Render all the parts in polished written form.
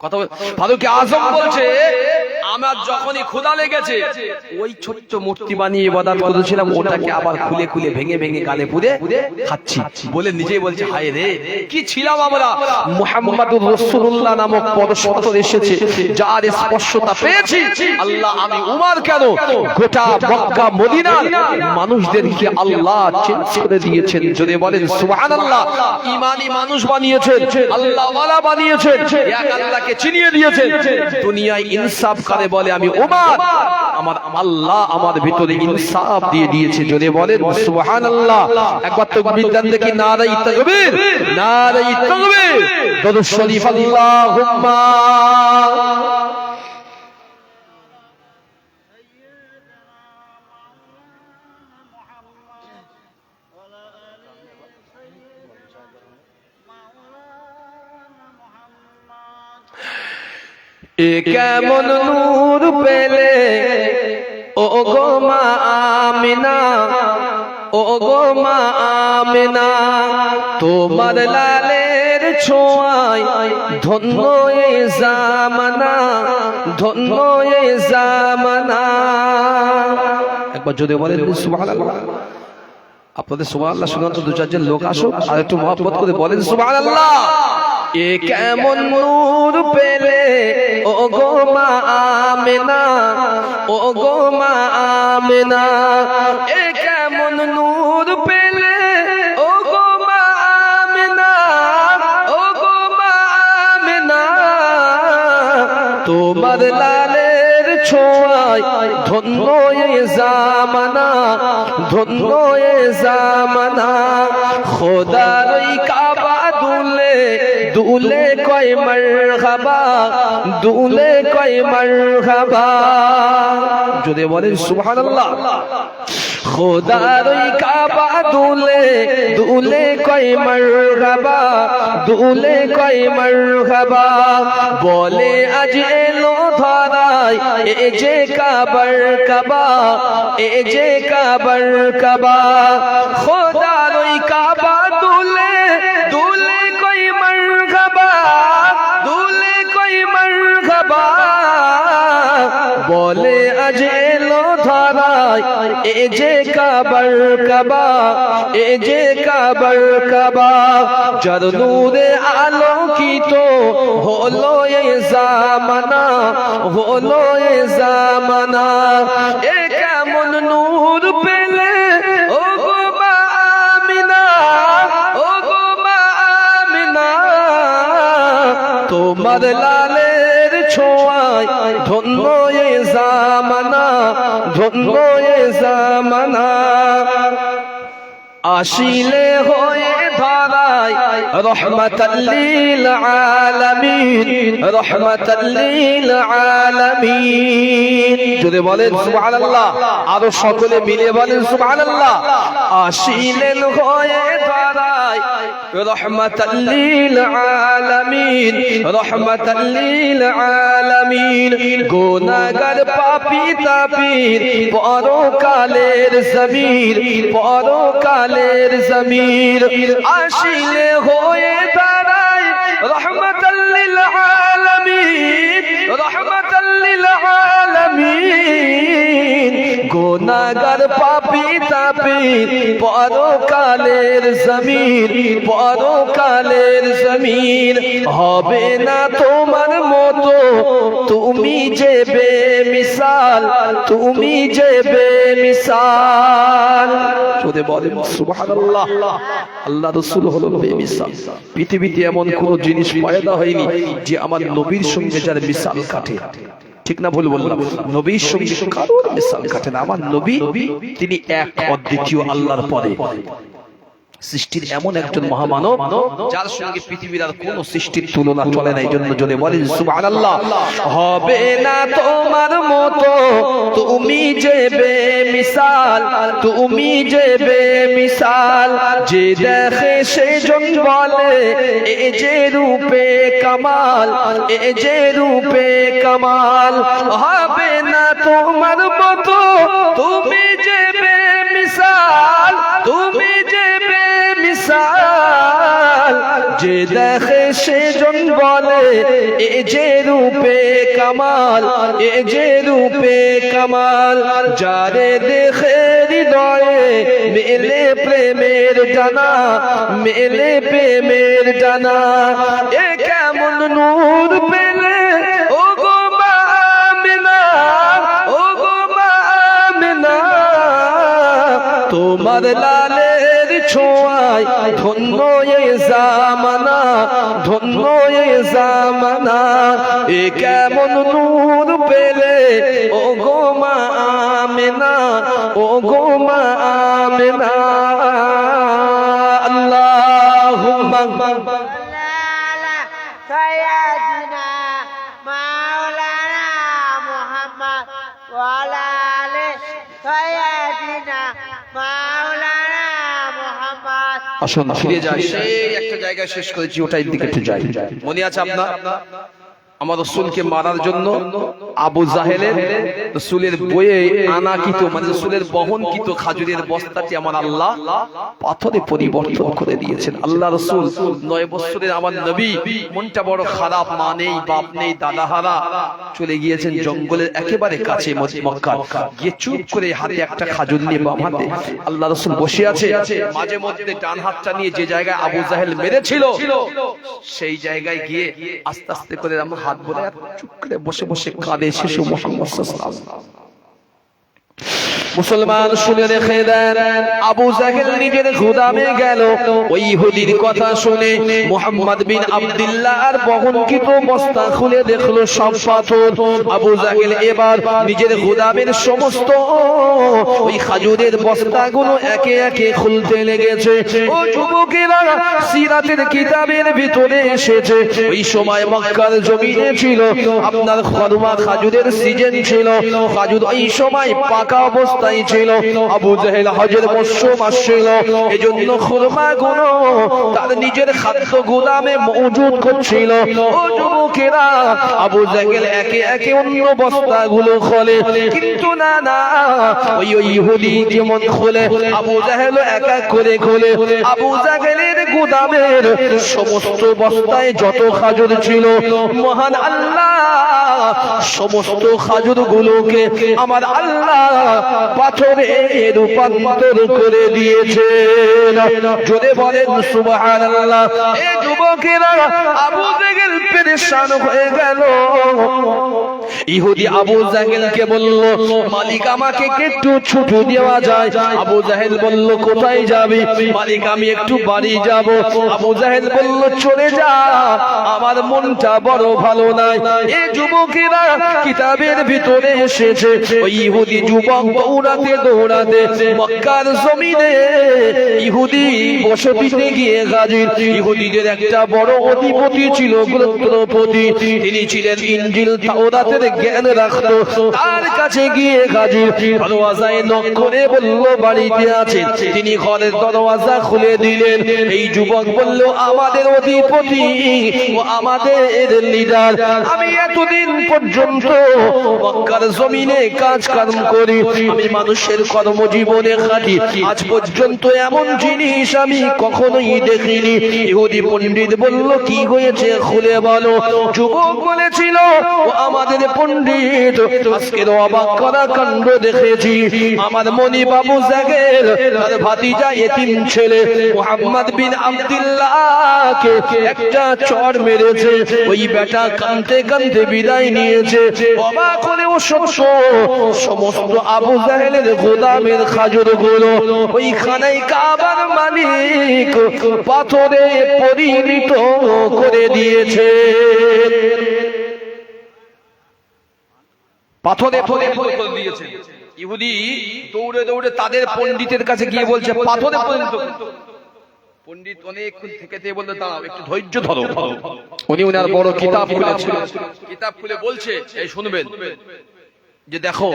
কথা ফারুক আজম বলছে আমার যখনই ক্ষুধা লেগেছে ওই ছোট্ট মূর্তি বানিয়ে ইবাদত করেছিলাম ওটাকে আবার খুলে খুলে ভেঙে ভেঙে গালে পুরে খাচ্ছি বলে নিজেই বলছে হায় রে কি ছিলাম আমরা। মুহাম্মাদুর রাসূলুল্লাহ নামক পদসত্তর এসেছে যার স্পর্শতা পেয়েছি আল্লাহ আমি উমর কেন গোটা মক্কা মদিনার মানুষদেরকে আল্লাহ চেঞ্জ করে দিয়েছেন। যদি বলেন সুবহানাল্লাহ। ঈমানি মানুষ বানিয়েছেন, আল্লাহ ওয়ালা বানিয়েছেন, এক আল্লাহকে চিনিয়ে দিয়েছেন। দুনিয়ায় ইনসাফ করে বলে আমি উমর, আমার আল্লাহ আমার ভিতরে ইনসাফ দিয়ে দিয়েছে। যদি বলেন সুবহানাল্লাহ। একবার তাকবীর দেন দেখি, নারায়ে তাকবীর, নারায়ে তাকবীর। দরুদ শরীফ আল্লাহুম্মা এ কেমন নূর পেলে ও গো মা আমিনা, ও গো মা আমিনা, তোমার লালের ছোঁয়ায় ধন্য এ জামানা, ধন্য এ জামানা। একবার যদি বলেন সুবহানাল্লাহ। আপনাদের সুবহানাল্লাহ শুনে তো দু চারজন লোক আসুক আর একটু মহব্বত করে বলেন সুবহানাল্লাহ। এ কেমন নূর পেলে ও গো মা আমিনা, ও গো মা আমিনা, এ কেমন নূর পেলে ও গো মা আমিনা, ও গো মা আমিনা, তোমার লালের ছোঁয়ায় ধন্য এ জামানা, ধন্য এ জামানা। খোদার ওই কাবা দুলে দুলে কয় মারহাবা, দুলে কয় মারহাবা। যদি বলেন সুবহানাল্লাহ। খোদার ওই কাবা দুলে দুলে কয় মারহাবা, দুলে কয় মারহাবা। বলে আজ এলো ধরায় এ যে কাবার কাবা, এ যে কাবার কাবা। খোদার ওই কাবা দুলে দুলে কয় মারহাবা, দুলে কয় মারহাবা। বলে আজ এলো ধরায় এ যে কাবার কাবা, এ যে কাবার কাবা। যার নূরে আলোকিত হলো এ জামানা, হলো এ জামানা। এ কেমন নূর পেলে ও গো মা আমিনা, ও গো মা আমিনা, তোমার লালের ছোঁয়ায় ধন্য এ জামানা, ধন্য এ জামানা। আসিলে হয়ে ধরায় রহমাতাল লিল আলামিন, রহমাতাল লিল আলামিন। যদি বলেন সুবহানাল্লাহ, আরো সকলে মিলে বলেন সুবহানাল্লাহ। আসিলেন হয়ে ধরায় রহমাতাল লিল আলামিন, রহমাতাল লিল আলামিন। গুনাহগার পাপী তাপীর পরকালের জমির, পরকালের জমির। আসিলে হয়ে দাঁড়ায় রহমাতাল লিল আলামিন, রহমাতাল লিল আলামিন। গুনাহগার পাপী তাপীর পরকালের জমির, পরকালের জমির। হবে না তোমার মতো তুমি যে বেমিসাল, তুমি যে বেমিসাল। যদি বলেন সুবহানাল্লাহ। আল্লাহ রাসূল হলো বেমিসাল। পৃথিবীতে এমন কোন জিনিস পয়দা হয়নি যে আমার নবীর সঙ্গে যার মিসাল কাটে। ঠিক না ভুল বললাম? নবীর সঙ্গে কারোর মিসাল কাটে না। আমার নবী তিনি এক অদ্বিতীয় আল্লাহর পরে সৃষ্টির এমন একজন মহামানব যার সঙ্গে পৃথিবীর আর কোন সৃষ্টির তুলনা চলে না। এই জন্য যদি বলেন সুবহানাল্লাহ। হবে না তোমার মতো তুমি যে বেমিসাল, তুমি যে বেমিসাল। যে দেখে সেজন বলে এ যে রূপে কামাল, এ যে রূপে কামাল। হবে না তোমার মতো তুমি যে বেমিসাল, তুমি যে বেমিসাল। কামাল যে দেখে সেজন বলে এ যে রূপে কামাল এ যে রূপে কামাল যারে দেখে হৃদয়ে মেলে প্রেমের জানা মেলে প্রেমের জানা এ কেমন নূর পেলে ও গো মা আমিনা ও গো মা আমিনা তোমার লালের ছোঁয়ায় ধন্য এ জামানা ধন্য এ জামানা এ কেমন নূর পেলে ও গো মা আমিনা ও গো মা আমিনা আল্লাহুম্মা سيدنا مولانا محمد وعلى آله سيدنا مولانا محمد আসুন ফিরে যাই সেই একটা জায়গায় শেষ করেছি ওটার দিকে একটু যাই মনে আছে আপনার আমার রাসূলকে মারার জন্য আবু জাহেলের রাসূলের বয়ে আনাকিত মানে রাসূলের বহনকিত খাজুরের বস্তাটি আমার আল্লাহ পাথরে পরিবর্তন করে দিয়েছেন আল্লাহ রাসূল 9 বছরের আমার নবী মনটা বড় খারাপ, মা নেই বাপ নেই দাদাহারা, চলে গিয়েছেন জঙ্গলের একেবারে কাছে মক্কা, গিয়ে চুপ করে হাতে একটা খাজুর নিয়ে বাম হাতে আল্লাহ রাসূল বসে আছে, মাঝে মধ্যে ডান হাতটা নিয়ে যে জায়গায় আবু জাহেল মেরেছিল সেই জায়গায় গিয়ে আস্তে আস্তে করে আমার হাত ভরে চুপ করে বসে বসে কাঁদে শিশু মুহাম্মদ সাল্লাল্লাহু আলাইহি ওয়াসাল্লাম। মুসলমান শুনে রেখে দেন, আবু জাহেল নিজের গোদামে গেল, ওই ইহুদির কথা শুনে মুহাম্মদ বিন আব্দুল্লাহর বহনকৃত বস্তা খুলে দেখলো সব পাথর। আবু জাহেল এবার নিজের গোদামের সমস্ত ওই খাজুরের বস্তাগুলো একে একে খুলতে লেগেছে। ও যুবকেরা, সিরাতের কিতাবের ভিতরে এসেছে ওই সময় মক্কার জমিনে ছিল আপনার খরমা খাজুরের সিজন ছিল, খাজুর ওই সময় পাকা অবস্থায় ছিল। আবু জাহেল হজের মৌসুম আসছিল, এজন্য খুরমা গুলো তার নিজের খাদ্য গোদামে মজুদ করছিল। ও যুবকেরা, আবু জাহেল একে একে অন্য বস্তাগুলো খোলে, কিন্তু না না ওই ইহুদি যেমন খোলে আবু জাহেল এক এক করে খোলে। আবু জাহেলের গোদামের সমস্ত বস্তায় যত খাজুর ছিল মহান আল্লাহ সমস্ত খাজুর গুলোকে আমার আল্লাহ পাথরে রূপান্তর করে দিয়েছেন। জোরে বলেন সুবহানাল্লাহ। এই যুবকেরা, আবু জাহেল পেরেশান হয়ে গেল। ইহুদি আবু জাহেলকে বলল, মালিক আমাকে একটু ছুটি দেওয়া যায়? আবু জাহেল বলল, কোথায় যাবি? মালিক আমি একটু বাড়ি যাব। আবু জাহেল বলল, চলে যা, আমার মনটা বড় ভালো নাই। এই যুবকেরা, কিতাবের ভিতরে এসেছে ওই ইহুদি যুবক দৌড়াতে দৌড়াতে মক্কার জমিনে ইহুদি বসতিতে গিয়ে হাজির। ইহুদিদের একটা বড় অধিপতি ছিল, গোত্রপতি, তিনি ছিলেন ইনজিল তাওরাতের জ্ঞান রাখতো। তার কাছে গিয়ে হাজির, দরওয়াজায় নক করে বলল বাড়িতে আছেন? তিনি ঘরের দরওয়াজা খুলে দিলেন। এই যুবক বলল, আমাদের অধিপতি ও আমাদের লিডার, আমি এতদিন পর্যন্ত মক্কার জমিনে কাজ কাম করি, আমি মানুষের কর্মজীবনে খাটি, আজ পর্যন্ত এমন জিনিস আমি কখনোই দেখিনি। ইহুদি পণ্ডিত বলল, কি হয়েছে খুলে বলো। যুবক বলেছিল, ও আমাদের পণ্ডিত, আজকের অবাক করা কাণ্ড দেখেছি। আমার মনি বাবু জাহেল তার ভাতিজা এতিম ছেলে মুহাম্মদ বিন আব্দুল্লাহকে একটা চড় মেরেছে। ওই বেটা কাঁদতে কাঁদতে বিদায় নিয়েছে। অবাক হলেও সত্য, সমস্ত আবু জাহেলের গোদামের খাজুর গুলো ওই খানায় কাবার মালিক পাথরে পরিণত করে দিয়েছে। পাথরে পরিণত করে দিয়েছে। ইহুদি দৌড়ে দৌড়ে তাদের পণ্ডিতের কাছে গিয়ে বলছে, পাথরে পরিণত। পণ্ডিত অনেকক্ষণ থেকে বলতে, দাঁড়াও একটু ধৈর্য ধরো। উনি ওনার বড় কিতাব খুলেছেন, কিতাব খুলে বলছে, এই শুনবেন, যে দেখো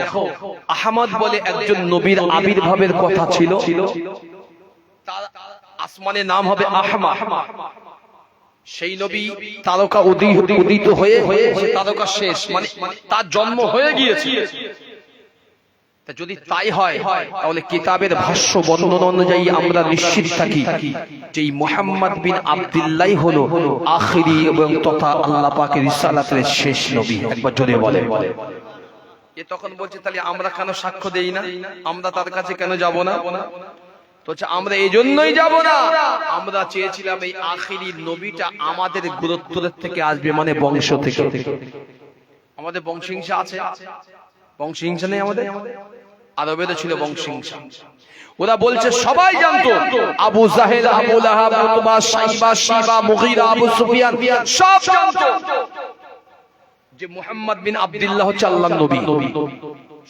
আহমদ বলে একজন নবীর আবির্ভাবের কথা ছিল, তার আসমানে নাম হবে আহমদ। সেই নবী তারকা উদিত হয়ে তারকা শেষ, মানে তার জন্ম হয়ে গিয়েছে। তা যদি তাই হয় তাহলে কিতাবের ভাষ্য বর্ণনা অনুযায়ী আমরা নিশ্চিত থাকি যে মুহাম্মদ বিন আব্দুল্লাহ হলো আখিরি এবং তথা আল্লাহ পাকের রিসালাতের শেষ নবী। একবার জোরে বলে। এ তখন বলছে তাহলে আমরা কেন সাক্ষ্য দেই না, আমরা তার কাছে কেন যাব না? তো আমরা এই জন্যই যাব না, আমরা চেয়েছিলাম এই আখিরি নবীটা আমাদের গুরুত্বের থেকে আসবে, মানে বংশ থেকে। আমাদের বংশহিংসা আছে? বংশহিংসা নেই আমাদের? আরবের ছিল বংশহিংসা। ওরা বলছে সবাই জানতো আবু জাহেল, আবু লাহাব, উতবা, শাইবা, শিবা, মুগীরা, আবু সুফিয়ান সব জানতো যে মুহাম্মদ বিন আব্দুল্লাহ হচ্ছে আল্লাহর নবী।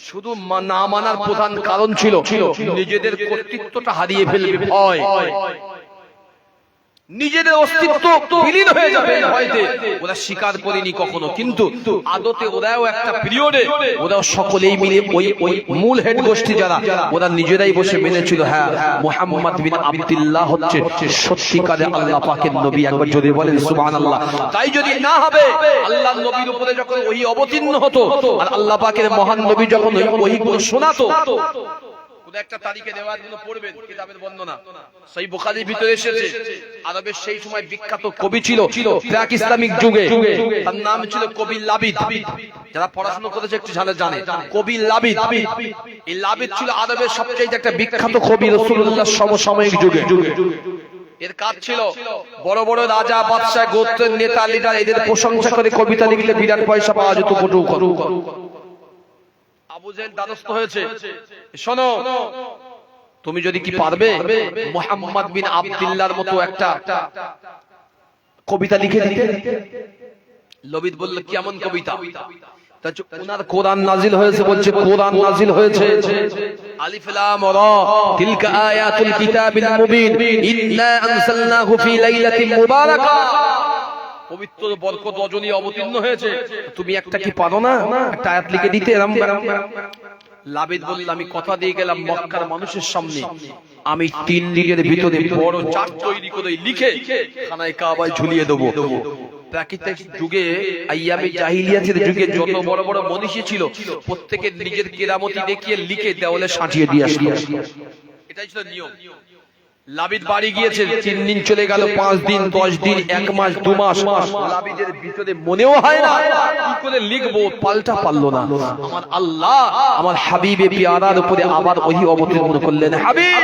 শুধু না মানার প্রধান কারণ ছিল নিজেদের কর্তৃত্বটা হারিয়ে ফেলবে ভয়, নিজেদের অস্তিত্ব বিলীন হয়ে যাবে ভয়তে ওরা স্বীকার করেনি কখনো। কিন্তু আদতে ওরাও একটা পিরিয়ডে ওরাও সকলেই মিলে ওই মূল হেড গোষ্ঠী যারা ওরা নিজেরাই বসে মেনেছিল হ্যাঁ মুহাম্মদ বিন আব্দুল্লাহ হচ্ছে সত্যিকারের আল্লাহ পাকের নবী। একবার যদি বলেন সুবহানাল্লাহ। তাই যদি না হবে আল্লাহর নবীর উপরে যখন ওহী অবতীর্ণ হতো আর আল্লাহ পাকের মহান নবী যখন ওই ওহীগুলো শোনাতো, একটা তারিখে দেওয়ার জন্য পড়বেন কিতাবের বর্ণনা সহিহ বুখারীর ভিতরে এসেছে। আরবের সেই সময় বিখ্যাত কবি ছিল প্রাক ইসলামিক যুগে, তার নাম ছিল কবি লাবিদ। যারা পড়াশোনা করেছে একটু জানে কবি লাবিদ। এই লাবিদ ছিল আরবের সবচেয়ে একটা বিখ্যাত কবি রাসূলুল্লাহ সমসাময়িক যুগে। এর কাজ ছিল বড় বড় রাজা, বাদশা, গোত্রের নেতা, লিডার এদের প্রশংসা করে কবিতা লিখলে বিরাট পয়সা পাওয়া যেত। আবু জেহেল দ্বারস্থ হয়েছে, শোনো তুমি যদি কি পারবে মুহাম্মদ বিন আব্দুল্লাহর মতো একটা কবিতা লিখে দিতে। লবিদ বলল কেমন কবিতা? ওনার কোরআন নাজিল হয়েছে, বলছে কোরআন নাজিল হয়েছে আলিফ লাম রা তিলকা আয়াতুল কিতাবিল মুবিন ইন্না আনসালনাহু ফি লাইলাতিন মুবারাকা। পবিত্র বরকত রজনী অবতীর্ণ হয়েছে, তুমি একটা কি পারো না একটা আয়াত লিখে দিতে? লাবিদ বলল আমি কথা দিয়ে গেলাম মক্কার মানুষের সামনে আমি 3 দিনের ভিতরে বড় চার্ট তৈরি করে লিখে খানায় কাবায় ঝুলিয়ে দেব। প্রাকৃতিক যুগে আইয়ামে জাহিলিয়াতের যুগে যত বড় বড় মনীষী ছিল প্রত্যেকের নিজের কেরামতি দেখিয়ে লিখে দেওয়ালে সাজিয়ে দিয়ে আসতো। এটাই ছিল নিয়ম। লাবিদ বাড়ি গিয়েছে, 3 দিন চলে গেল, 5 দিন, 10 দিন, 1 মাস, 2 মাস। লাবিদের ভিতরে মনেও হয় না কি করে লিখবো, পাল্টা পারলো না। আমার আল্লাহ আমার হাবিবে পিয়ারার উপরে আবার ওহী অবতীর্ণ করলেন, হাবিব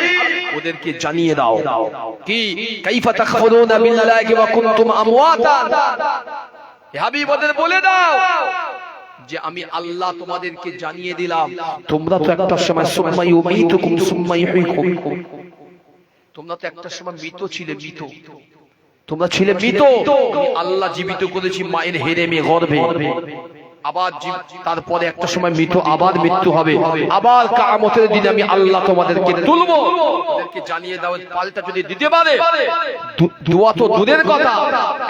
ওদেরকে জানিয়ে দাও কি কাইফা তাখফুরুনা বিল্লাহি ওয়া কুনতুম আমওয়াতান। হে হাবিব ওদের বলে দাও যে আমি আল্লাহ তোমাদেরকে জানিয়ে দিলাম তোমরা তো একটা সময় সুম্মা ইউমীতুকুম সুম্মা ইহয়িকুম, তোমরা তো একটা সময় মৃত ছিলে, মৃত তোমরা ছিলে মৃত, আল্লাহ জীবিত করেছি মায়ের হেরেমে গর্ভে, আবার তারপরে একটা সময় মৃত, আবার মৃত্যু হবে, আবার কিয়ামতের দিনে আমি আল্লাহ তোমাদেরকে তুলবো। ওদেরকে জানিয়ে দাও, পাল্টা যদি দিতে পারে দোয়া তো দূরের কথা,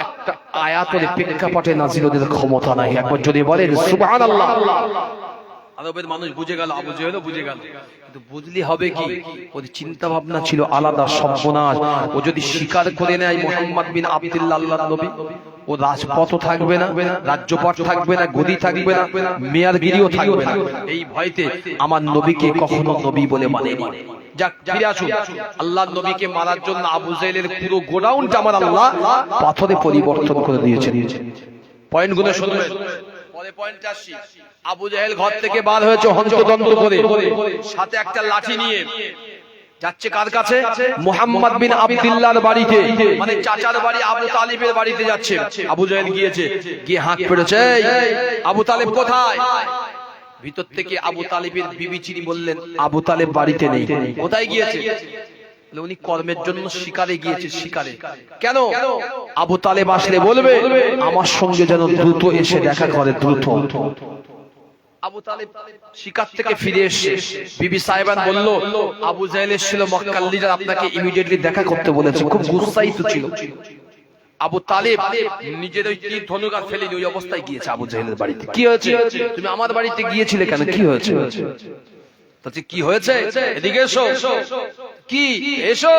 একটা আয়াতের প্রেক্ষাপটে নাজিল ওদের ক্ষমতা নাই। একবার যদি বলেন সুবহানাল্লাহ। আরবের মানুষ বুঝে গেল, আবু জেহেলও বুঝে গেল, কিন্তু বুঝলি হবে কি ওর চিন্তা ভাবনা ছিল আলাদা। সর্বনাশ, ও যদি স্বীকার করে নেয় মুহাম্মদ বিন আব্দুল্লাহ আল্লাহর নবী, ও রাজপথ থাকবে না, রাজ্যপাট থাকবে না, গদি থাকবে না, মেয়ারগিরিও থাকবে না। এই ভয়তে আমার নবীকে কখনো নবী বলে মানেনি। যাক ফিরে আসুন, আল্লাহর নবীকে মারার জন্য আবু জেহেলের পুরো গোডাউনটা আমার আল্লাহ পাথরে পরিবর্তন করে দিয়েছেন। পয়েন্টগুলো শুনবেন, পরে পয়েন্টে আসি। আবু জেহেল ঘর থেকে বার হয়েছে হন্তদন্ত করে, সাথে একটা লাঠি নিয়ে যাচ্ছে কার কাছে? মুহাম্মদ বিন আব্দুল্লাহর বাড়িতে, মানে চাচার বাড়ি আবু তালিবের বাড়িতে যাচ্ছে। আবু জেহেল গিয়েছে, গিয়ে হাঁক পেড়েছে, আবু তালিব কোথায়? ভিতর থেকে আবু তালিবের বিবি চিনি বললেন আবু তালিব বাড়িতে নেই। কোথায় গিয়েছে? উনি কর্মের জন্য শিকারে গিয়েছে। শিকারে কেন? আবু তালেব আসলে বলবে আমার সঙ্গে যেন দ্রুত এসে দেখা করে, দ্রুত। আবু তালেব শিকার থেকে ফিরে এসে বিবি সাহেবান বলল আবু জেহেল এসেছিল মক্কার লিডার, আপনাকে ইমিডিয়েটলি দেখা করতে বলেছে। খুব গুস্সাইত ছিল আবু তালেব, নিজের ওই তীর ধনুক আর ফেলেনি, ওই অবস্থায় গিয়েছে আবু জেহেলের বাড়িতে। কি হয়েছে? তুমি আমার বাড়িতে গিয়েছিলে কেন? কি হয়েছে? কি হয়েছে? এদিকে এসো। কি? এসো।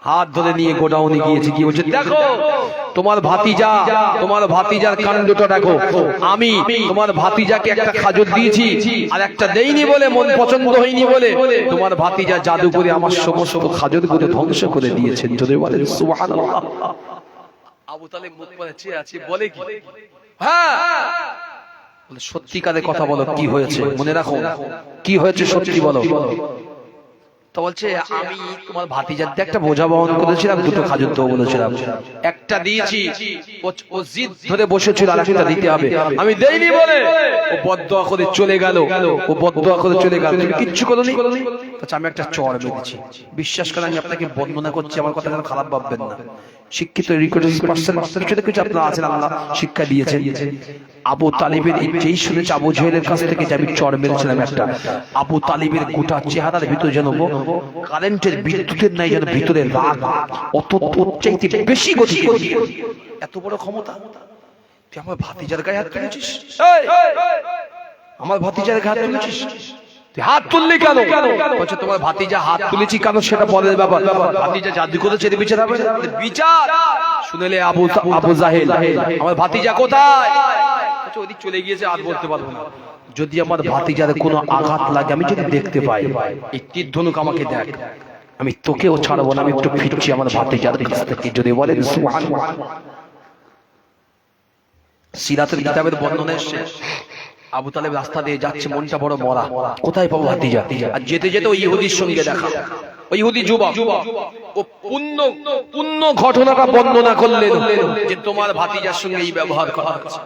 হাত ধরে নিয়ে গোডাউনে গিয়েছে, কি বলছে, দেখো তোমার ভাতিজার কাণ্ডটা দেখো। আমি তোমার ভাতিজাকে একটা খাজর দিয়েছি আর একটা দেইনি বলে, মন পছন্দ হয়নি বলে তোমার ভাতিজা জাদু করে আমার সমস্ত খাজরগুলো ধ্বংস করে দিয়েছেন। যদি বলেন সুবহানাল্লাহ। আবু তালেব মুখ করে চেয়ে আছে, বলে কি, হ্যাঁ বলে সত্যিকারের কথা বলো, কি হয়েছে মনে রাখো, কি হয়েছে সত্যি বলো। তো বলছে, আমি তোমার ভাতিজার একটা বোঝা বহন করেছিলাম, দুটো খাজর দেবো বলেছিলাম, একটা দিয়েছি, ও জিদ ধরে বসেছিল আর একটা দিতে হবে, আমি দেইনি বলে ও বদদোয়া করে চলে গেল, তুমি কিচ্ছু করোনি। আচ্ছা, আমি একটা চড় মেরেছি, বিশ্বাস করেন আমি আপনাকে বর্ণনা করছি, আমার কথা যেন খারাপ ভাববেন না। শিক্ষিত কিছু আপনারা আছেন, আল্লাহ শিক্ষা দিয়েছেন। আবু তালিবের যেই শুনেছে আবু জেহেলের কাছ থেকে যে আমি চড় মেরেছিলাম একটা, আবু তালিবের গোটা চেহারার ভিতরে যেন কারেন্টের বিদ্যুতের নাই যেন ভিতরে রাগ অত চাইতে বেশি গতি, এত বড় ক্ষমতা। তুই আমার ভাতিজার গায়ে হাত তুলেছিস, আমার ভাতিজার গায়ে হাত তুলেছিস, তুই হাত তুললি কেন? বলছে তোমার ভাতিজা হাত তুলেছি কেন সেটা বলে বাবা, ভাতিজা জাদু করেছে বিচার হবে, বিচার শুনেলে আবু জাহেল, আমার ভাতিজা কোথায়? ওদিক চলে গিয়েছে, আর বলতে পারবো না। যদি আমার ভাতিজার কোনো আঘাত লাগে, আমি যদি দেখতে পাই, এই তীর ধনুক আমাকে দেখ, আমি তোকেও ছাড়বো না, আমি একটু ফিরছি আমার ভাতিজার কাছ থেকে। যদি বলেন সুবহানাল্লাহ। সিরাতের কিতাবের বর্ণনা এসেছে, আবু তালেব রাস্তা দিয়ে যাচ্ছে, মনটা বড় মরা, কোথায় পাবো ভাতিজা? আর যেতে যেতে ওই ইহুদির সঙ্গে দেখা, ওই ইহুদি যুবক ও পূর্ণ ঘটনাটা বর্ণনা করলেন যে তোমার ভাতিজার সঙ্গে এই ব্যবহার করা হচ্ছে।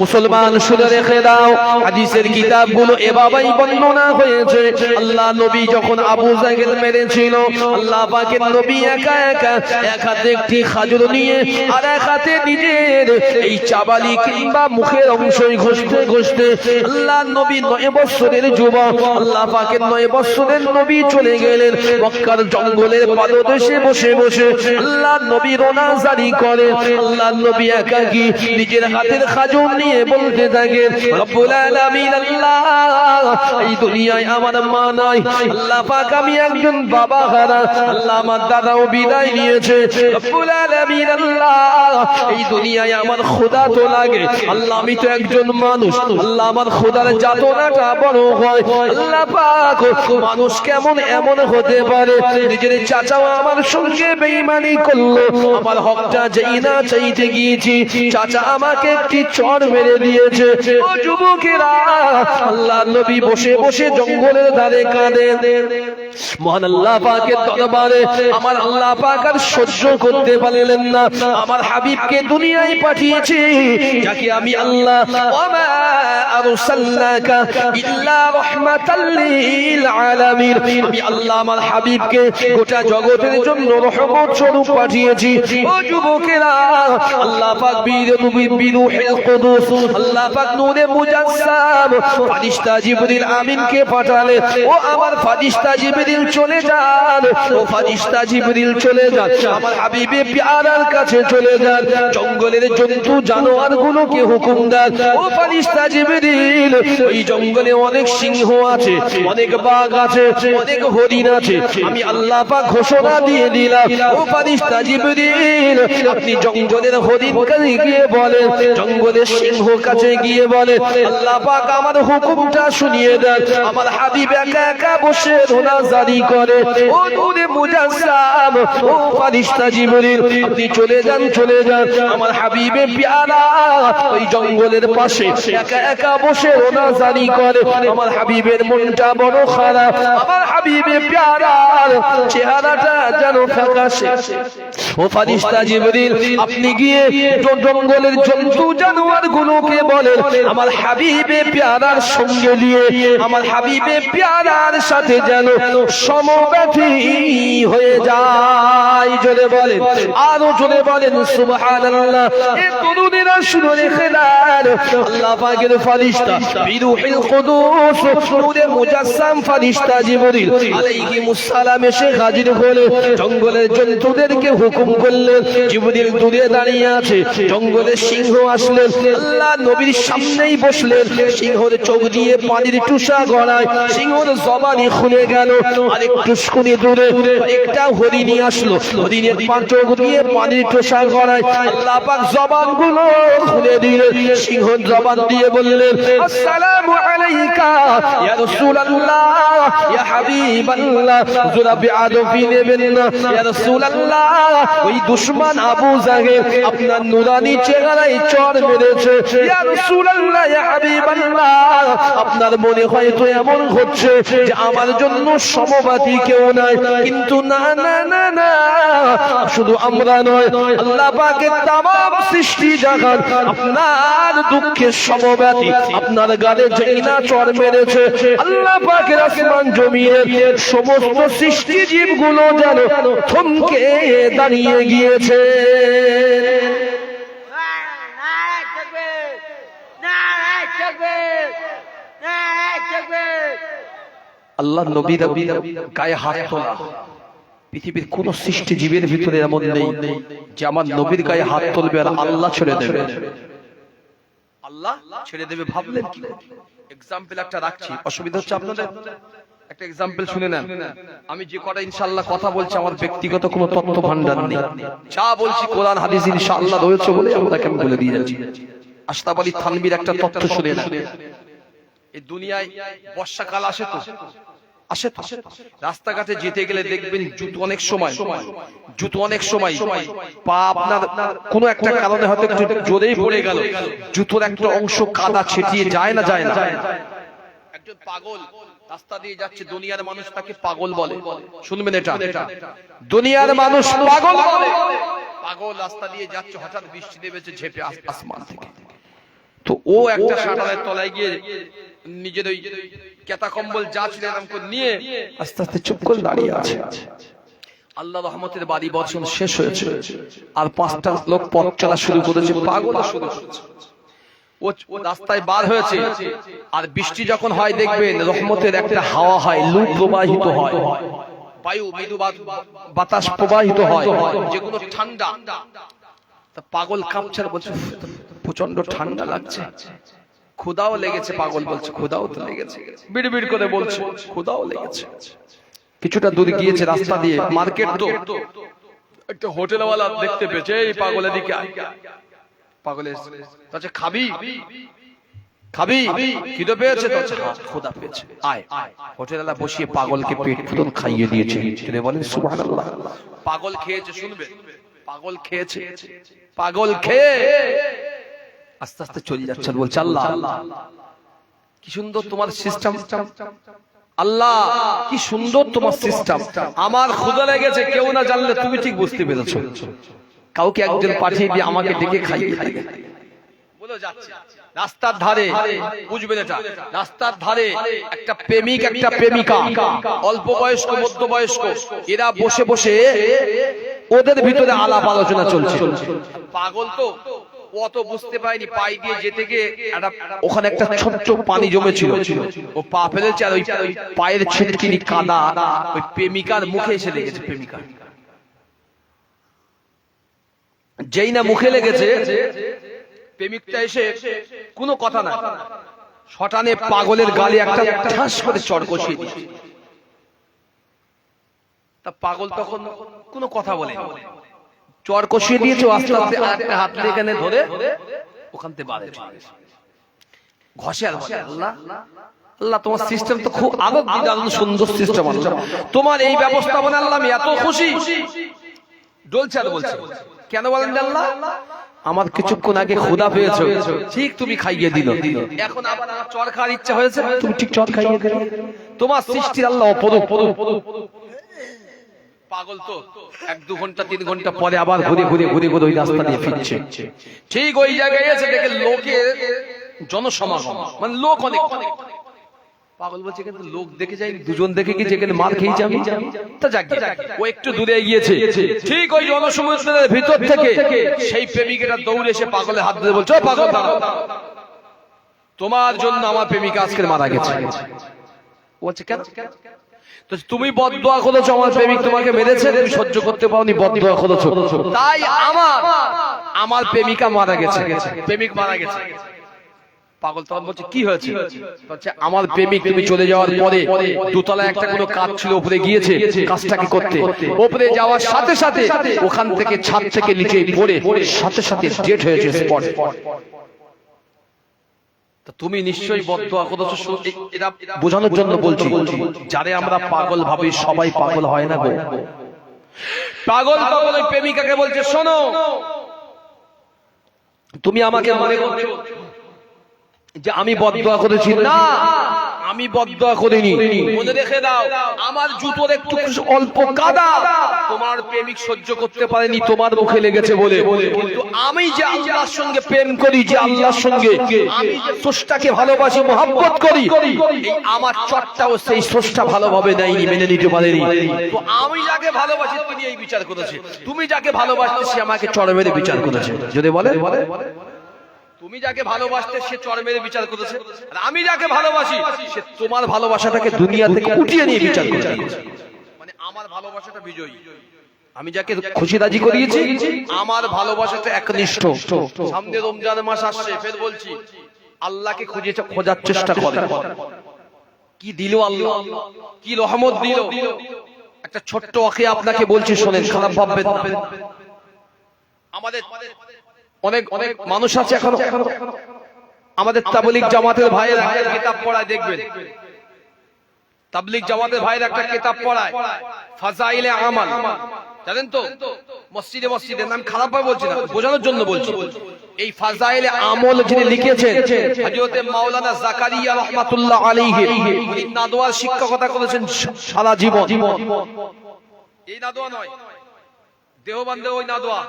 মুসলমান শুনে রেখে দাও, হাদিসের কিতাবগুলো এভাবেই বর্ণনা হয়েছে। আল্লাহ নবী যখন আবু জাহেল মেরেছিল, আল্লাহ পাকের নবী একা একা এক হাতে একটি খাজুর নিয়ে আর এক হাতে নিজের এই চাবালি কিংবা মুখের অংশই ঘষতে ঘষতে আল্লাহ নবী 9 বছরের যুবক, আল্লাহ পাকের 9 বছরের নবী চলে গেলেন মক্কার জঙ্গলের পাদদেশে বসে বসে আল্লাহ নবী রোনা জারি করে। আল্লাহ নবী একাকী নিজের হাতের খাজুর নিয়ে বলতে থাকে, রব্বুল আলামিন আল্লাহ, এই দুনিয়ায় আমার মা নাই, আল্লাহ পাক আমি একজন বাবা হারা, আল্লাহ আমার দাদাও বিদায় নিয়েছে, রব্বুল আলামিন আল্লাহ, এই দুনিয়ায় আমার খোদা তো লাগে, আল্লাহ আমি তো একজন মানুষ, আল্লাহ আমার খোদার যাতনাটা বড় হয়, আল্লাহ পাক মানুষ কেমন এমন হতে পারে, নিজের চাচাও আমার সঙ্গে বেঈমানি করলো, আমার হকটা যেই না চাইতে গিয়েছি চাচা আমাকে একটি চড় মেরে দিয়েছে। ও যুবকেরা, আল্লাহ নবী বসে বসে জঙ্গলের ধারে কাঁদেন। মহান আল্লাহ পাকের দরবারে আমার আল্লাহ পাক আর সহ্য করতে পারলেন না, আমার হাবিবকে দুনিয়ায় পাঠিয়েছি যাকে আমি আল্লাহ ওয়ামা আরসালনাকা ইল্লা রাহমাতাল লিল আলামিন, আমি আল্লাহ আমার হাবিবকে গোটা জগতের জন্য রহমত স্বরূপ পাঠিয়েছি। ও যুবকেরা, আল্লাহ পাক বিরুহিল কুদুস, আল্লাহ পাক নূরে মুজাসসাম ফেরেশতা জিবরিল আমিনকে পাঠালে, ও আমার ফেরেশতা জিবরিল চলে যান, ও ফেরেশতা জিবরিল চলে যান আমার হাবিবে প্যারার কাছে চলে যান, জঙ্গলের জন্তু জানোয়ার গুলোকে হুকুম দেন, ও ফেরেশতা জিবরিল ওই জঙ্গলে অনেক সিংহ আছে, অনেক বাঘ আছে, অনেক হরিণ আছে, আমি আল্লাহ পাক ঘোষণা দিয়ে দিলাম, ও ফেরেশতা জিবরিল আপনি জঙ্গলের হরিণ কাছে গিয়ে বলেন, জঙ্গলের সিংহ কাছে গিয়ে বলেন, আল্লাহ পাক আমার হুকুমটা শুনিয়ে দেন। আমার হাবিব একা একা বসে রোনা জারি করে, ও নূরে মুজাসসাম, ও ফেরেশতা জিবরিল আপনি চলে যান, চলে যান, আমার হাবিবে প্যারা ওই জঙ্গলের পাশে একা একা বসে রোনা জারি করে, আমার হাবিবের মনটা বড় খারাপ, আমার হাবিবে প্যারার চেহারাটা যেন ফ্যাকাশে। ও ফেরেশতা জিবরিল আপনি গিয়ে জঙ্গলের জন্তু জানোয়ার গুলোকে বলেন আমার হাবিবে প্যারার সঙ্গে নিয়ে আমার হাবিবে প্যারার সাথে যেন সমব্যথী হয়ে যায়। জোরে বলেন, আরো জোরে বলেন সুবহানাল্লাহ। এ তরুণেরা শুনে রেখে দেন, আল্লাহ পাকের ফেরেশতা বিরুহিল কুদুস নূরে মুজাসসাম ফেরেশতা জিবরিল আলাইহিমুস সালাম এসে হাজির হলেন, জঙ্গলের জন্তুদেরকে হুকুম করলেন, জিবরিল দূরে দাঁড়িয়ে আছে, জঙ্গলের সিংহ আসলেন, আল্লাহ নবীর সামনেই বসলেন, সিংহর চোখ দিয়ে পানির টুসা গড়ায়, সিংহর জবানি খুলে গেল, আর একটু শুনে দূরে একটা হরিণী আসলো, হরিণের পাঁচক দিয়ে পানির টোসা করায় আল্লাহ পাক জবানগুলো খুলে দিলেন, সিংহ জবান দিয়ে বললেন আসসালামু আলাইকা ইয়া রাসূলুল্লাহ ইয়া হাবিবাল্লাহ। জোরা বেয়াদবি নেবেন না ইয়া রাসূলুল্লাহ, ওই দুশমন আবু জাহেল আপনার নুরানি চেহারায় চড় মেরেছে। ইয়া রাসূলুল্লাহ ইয়া হাবিবাল্লাহ, আপনার মনে হয়তো এমন হচ্ছে যে আমার জন্য সমবাদী কেউ নাই, কিন্তু না না না না, শুধু আমরা নয়, আল্লাহ পাকের তামাম সৃষ্টি জাগান আপনার দুঃখের সমবাদী, আপনার গালে যেই না চড় মেরেছে আল্লাহ পাকের আসমান জমিনের সমস্ত সৃষ্টি জীবগুলো যেন থমকে দাঁড়িয়ে গিয়েছে। নারায়ে তাকবীর, নারায়ে তাকবীর, নারায়ে তাকবীর। আল্লাহ নবীর গায়ে হাত তোলা পৃথিবীর কোন সৃষ্টি জীবের ভিতরে এমন নেই যে আমার নবীর গায়ে হাত তুলবে আর আল্লাহ ছেড়ে দেবে। আল্লাহ ছেড়ে দেবে ভাবলেন কি? এক্সাম্পল একটা রাখছি, অসুবিধা হচ্ছে আপনাদের? একটা এক্সাম্পল শুনে নেন। আমি যে কটা ইনশাআল্লাহ কথা বলছি আমার ব্যক্তিগত কোনো তথ্য ভান্ডার নেই, যা বলছি কোরআন হাদিস ইনশাআল্লাহ রয়েছে বলে আপনাকে আমি বলে দিয়ে যাচ্ছি। আশরাফ আলী থানভীর একটা তথ্য শুনে নেন। এই দুনিয়ায় বর্ষাকাল আসে তো, আসে তো, রাস্তাঘাটে যেতে গেলে দেখবেন জুতো অনেক সময় পা আপনার কোনো একটা কারণে হয়তো একটু জোরেই পড়ে গেল, জুতোর একটা অংশ কাদা ছিটিয়ে যায় না? একজন পাগল রাস্তা দিয়ে যাচ্ছে, দুনিয়ার মানুষ তাকে পাগল বলে। শুনবেন এটা, দুনিয়ার মানুষ পাগল বলে। পাগল রাস্তা দিয়ে যাচ্ছে, হঠাৎ বৃষ্টি নেমেছে ঝেপে আসমান থেকে, তো ও একটা শাটারের তলায় গিয়ে নিজের ওই কেতা কম্বল যা ছিল এরকম করে নিয়ে আস্তে আস্তে চুপ করে দাঁড়িয়ে আছে। আল্লাহ রহমতের বাড়ি বর্ষণ শেষ হয়েছে আর পাঁচটা লোক পথ চলা শুরু করেছে, পাগল শুরু করেছে। ও রাস্তায় বার হয়েছে আর বৃষ্টি যখন হয় দেখবেন রহমতের একটা হাওয়া হয়, লু প্রবাহিত হয়, বায়ু মৃদু বাতাস প্রবাহিত হয়, যেগুলো ঠান্ডা। তা পাগল কাঁপছে আর বলছে প্রচন্ড ঠান্ডা লাগছে, ক্ষুধাও লেগেছে। পাগল বলছে ক্ষুধাও তো লেগেছে, বিড়বিড় করে বলছে ক্ষুধাও লেগেছে। কিছুটা দূর গিয়েছে রাস্তা দিয়ে, মার্কেট তো, একটা হোটেলওয়ালা দেখতে পেয়েছে এই পাগলের দিকে আয়। পাগলের আচ্ছা খাবি খাবি, খিদে পেয়েছে তো? ক্ষুধা পেয়েছে, আয়। হোটেলওয়ালা বসিয়ে পাগলকে পেট পুরো খাইয়ে দিয়েছে। বলেন সুবহানাল্লাহ। পাগল খেয়েছে, শুনবে, পাগল খেয়েছে, পাগল খেয়ে আস্তে আস্তে চলে যাচ্ছে, বলছে আল্লাহ কি সুন্দর তোমার সিস্টেম, আল্লাহ কি সুন্দর তোমার সিস্টেম। আমার ক্ষুধা লেগেছে, কেউ না জানলে তুমি ঠিক বুঝতে পেরেছো, কাউকে একজন পাঠিয়ে দিয়ে আমাকে ডেকে খাইয়ে দেবে বলে যাচ্ছে। রাস্তার ধারে, বুঝবেন এটা, রাস্তার ধারে একটা প্রেমিক একটা প্রেমিকা, অল্প বয়স্ক মধ্যবয়স্ক, এরা বসে বসে ওদের ভিতরে আলাপ আলোচনা চলছে। পাগল তো অত বুঝতে পারেনি, পাই দিয়ে যেতে গিয়ে ওখানে একটা ছোট্ট পানি জমেছিল, ও পা ফেলেছে আর ওই পায়ের ছিটকিনি কাদা ওই প্রেমিকার মুখে এসে লেগেছে। প্রেমিকা যেই না মুখে লেগেছে, প্রেমিকটা এসে কোনো কথা না, শটানে পাগলের গালে একটা ঠাস করে চড় কষিয়ে দিয়েছে। তা পাগল তখন কোনো কথা বলে চড় কষিয়ে দিয়েছে, আস্তে আস্তে আরেকটা হাত এখানে ধরে ওখান থেকে বাড়ে ঘষে আর বলে আল্লাহ আল্লাহ তোমার সিস্টেম তো খুব আলোক বিদারণ সুন্দর সিস্টেম, আল্লাহ তোমার এই ব্যবস্থাপনা আল্লাহ আমি এত খুশি। ডলছে আর বলছে কেন বলেন আল্লাহ, আমার কিছুক্ষণ আগে ক্ষুধা পেয়েছো, ঠিক তুমি খাইয়ে দিল, এখন আবার আমার চড় খাওয়ার ইচ্ছা হয়েছে, তুমি ঠিক চড় খাইয়ে দিলে। তোমার সৃষ্টির আল্লাহ অপরূপ। পাগল তো 1-2 ঘন্টা 3 ঘন্টা পরে আবার ঘুরে ঘুরে ঘুরে ঘুরে ওই রাস্তা দিয়ে ফিরছে। ঠিক ওই জায়গায় এসে দেখে লোকের জনসমাগম, মানে লোক অনেক। পাগল বলছে কিন্তু লোক দেখে যাই, দুজন দেখে কি যেখানে মার খেয়ে যাবে, তা যাক ও একটু দূরে গিয়েছে, ঠিক ওই জনসমুদ্রের ভিতর থেকে সেই প্রেমিকাটা দৌড়ে এসে পাগলের হাত ধরে বলছে ও পাগল দাঁড়াও, তোমার জন্য আমার প্রেমিকা আজকে মারা গেছে। বলছে কেন? তো তুমি বদদোয়া করেছো, আমার প্রেমিক তোমাকে মেরেছে, তুমি সহ্য করতে পারোনি, বদদোয়া করেছো, তাই আমার প্রেমিকা মারা গেছে, প্রেমিক মারা গেছে। পাগল তখন বলছে কি হয়েছে? বলছে আমার প্রেমিক তুমি চলে যাওয়ার পরে দোতলায় একটা কোনো কাজ ছিল, উপরে গিয়েছে কাজটাকে করতে, উপরে যাওয়ার সাথে সাথে ওখান থেকে ছাদ থেকে নিচে পড়ে সাথে সাথে ডেট হয়েছে স্পট। তুমি নিশ্চয়ই বদদোয়া করেছো। এটা বোঝানোর জন্য বলছি, যারে আমরা পাগল ভাবি সবাই পাগল হয় না গো। পাগল তখন ওই প্রেমিকাকে বলছে শোনো, তুমি আমাকে মনে করছো যে আমি বদদোয়া করেছি? না, আমি বদদোয়া করিনি। মনে রেখে দাও, আমার জুতোর একটু অল্প কাদা তোমার প্রেমিক সহ্য করতে পারেনি, তোমার মুখে লেগেছে বলে। কিন্তু আমি যে আল্লাহর সঙ্গে প্রেম করি, যে আল্লাহর সঙ্গে আমি যে স্রষ্টাকে ভালোবাসি, মহব্বত করি, এই আমার চটটাও সেই স্রষ্টা ভালোভাবে দেয়নি, মেনে নিতে পারেনি। তো আমি যাকে ভালোবাসি তিনি এই বিচার করেছে, তুমি যাকে ভালোবাসতে সে আমাকে চড় মেরে বিচার করেছে। যদি বলে তুমি যাকে ভালোবাসতে সে চড় মেরে বিচার করেছে, আর আমি যাকে ভালোবাসি সে তোমার ভালোবাসাটাকে দুনিয়া থেকে উঠিয়ে নিয়ে বিচার করেছে। মানে আমার ভালোবাসাটা বিজয়ী, আমি যাকে খুশি রাজি করিয়েছি আমার ভালোবাসাটা একনিষ্ঠ। সামনে রমজান মাস আসছে, ফের বলছি আল্লাহকে খোঁজার চেষ্টা করে। কি দিল আল্লাহ, কি রহমত দিল। একটা ছোট্ট ওয়াকিয়া আপনাকে বলছি, শোনেন, খারাপ ভাববেন না। আমাদের অনেক অনেক মানুষ আছে এখন আমাদের তাবলীগ জামাতের ভাইয়েরা একটা কিতাব পড়ায়, দেখবেন তাবলীগ জামাতের ভাইয়েরা একটা কিতাব পড়ায় ফাজাইলে আমাল, জানেন তো? মসজিদে মসজিদে, নাম খারাপ ভাবে বলছি না, বোঝানোর জন্য বলছি। এই ফাজাইলে আমল যিনি লিখেছেন হযরত মাওলানা জাকারিয়া রাহমাতুল্লাহ আলাইহি, উনি নাদওয়ার শিক্ষকতা করেছেন সারা জীবন। এই নাদওয়া নয়, দেওবন্দে ওই নাদওয়া।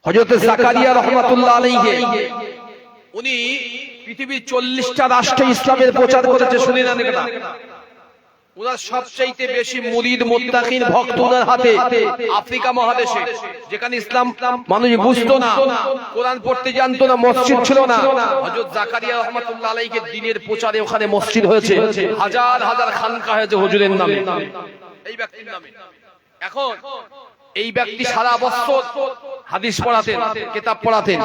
হযরত জাকারিয়া রাহমাতুল্লাহ আলাইহি উনি পৃথিবীর 40টা রাষ্ট্রে ইসলামের প্রচার করেছে। শুনে নেন এটা, ওনার সবচাইতে বেশি মুরিদ মুত্তাকিন ভক্ত ওনার হাতে আফ্রিকা মহাদেশে, যেখানে ইসলাম মানুষ বুঝতো না, কোরআন পড়তে জানতো না, মসজিদ ছিল না। হযরত জাকারিয়া রাহমাতুল্লাহ আলাইহি দ্বীনের প্রচারে ওখানে মসজিদ হয়েছে, হাজার হাজার খানকা হয়েছে হুজুরের নামে, এই ব্যক্তির নামে। এখন এই ব্যক্তি সারা বছর হাদিস পড়াতেন, কিতাব পড়াতেন।